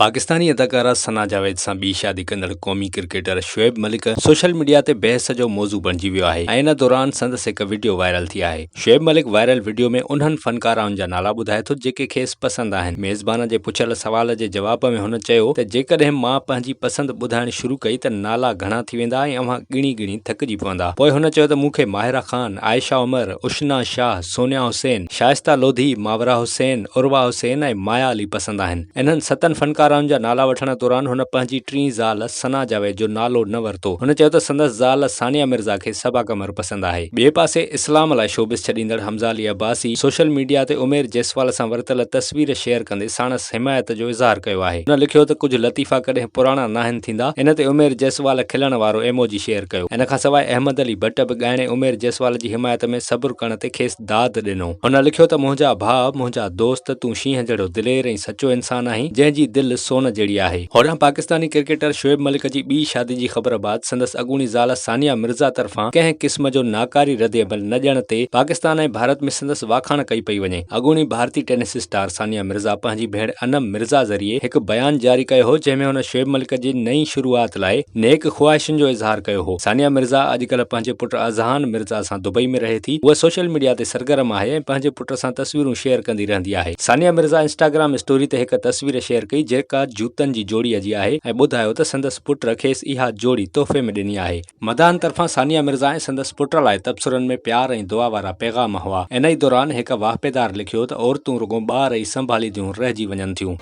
पाकिस्तानी अदाकारा सना जावेद सां ॿी शादी कंदड़ क़ौमी cricketer Shoaib Malik social media ते बहस जो मौज़ू बणिजी वियो आहे ऐं इन दौरान संदसि हिकु वीडियो वायरल थी आहे। शुएब मलिक वायरल वीडियो में उन्हनि फनकाराउनि जा नाला ॿुधाए थो जेके खेसि पसंदि आहिनि। मेज़बान जे पुछियल सवाल जे जवाब में हुन चयो त जेकॾहिं मां पंहिंजी पसंदि ॿुधाइणु शुरू कई त नाला घणा थी वेंदा ऐं अव्हां ॻिणी ॻिणी थकिजी पवंदा। पोइ हुन चयो त मूंखे माहिरा ख़ान, आयशा उमर, उशना शाह, सोनिया हुसैन, शाइस्ता लोधी, मावरा हुसैन, उर्वा हुसैन ऐं माया अली पसंदि आहिनि। इन्हनि 7 फनकाराउनि जा नाला वठण दौरान हुन पंहिंजी टीं ज़ाल सना जावेद जो नालो न वरितो। हुन चयो त संदसि ज़ाल सानिया मिर्ज़ा खे सबा कमर पसंदि आहे। ॿिए पासे इस्लाम लाइ शोबिस छॾींदड़ हमज़ा अली अब्बासी सोशल मीडिया ते उमेर जयसवाल सां वरितल तस्वीर शेयर कंदे साणसि हिमायत जो इज़हार कयो आहे। हुन लिखियो त कुझु लतीफ़ा कॾहिं पुराणा नाहिनि थींदा। इन ते उमेर जयसवाल खिलण वारो एमोजी शेयर कयो। इन खां सवाइ अहमद अली भट्ट बि ॻाइणे उमेर जयसवाल जी हिमायत में सबुर करण ते खेसि दाद ॾिनो। हुन लिखियो त मुंहिंजा भाउ, मुंहिंजा दोस्त, तूं शींहं जहिड़ो दिलेर ऐं सचो इंसान आहीं जंहिंजी दिलि सोन जहिड़ी आहे। होॾां पाकिस्तानी क्रिकेटर शुएब मलिक जी ॿी शादी जी ख़बर बाद संदसि अॻूणी ज़ाल सानिया मिर्ज़ा तरफ़ां कंहिं क़िस्म जो नाकारी रद्द-ए-अमल न ॾियण ते पाकिस्तान ऐं भारत में संदसि वाखाण कई पई वञे। अॻूणी भारतीय टेनिस स्टार सानिया मिर्ज़ा पंहिंजी भेण अनम मिर्ज़ा ज़रिए हिकु बयान जारी कयो हो जंहिं में हुन शुएब मलिक जी नई शुरूआत लाइ नेक ख़्वाहिशुनि जो इज़हार कयो हो। सानिया मिर्ज़ा अॼुकल्ह पंहिंजे पुट अज़हान मिर्ज़ा सां दुबई में रहे थी। उहा सोशल मीडिया ते सरगर्म आहे ऐं पंहिंजे पुट सां तस्वीरूं शेयर कंदी रहंदी आहे। सानिया मिर्ज़ा इंस्टाग्राम स्टोरी ते हिकु तस्वीर शेयर कई जेका जूतनि जी जोड़ीअ जी आहे ऐं ॿुधायो त संदसि पुट खेसि इहा जोड़ी तोहफ़े में ॾिनी आहे। मदान तरफ़ां सानिया मिर्ज़ा ऐं संदसि पुट लाइ तबसरनि में प्यार ऐं दुआ वारा पैगाम हुआ। इन ई दौरान हिकु वाहपेदार लिखियो त औरतूं रुगो ॿार ई संभालींदियूं रहिजी वञनि थियूं।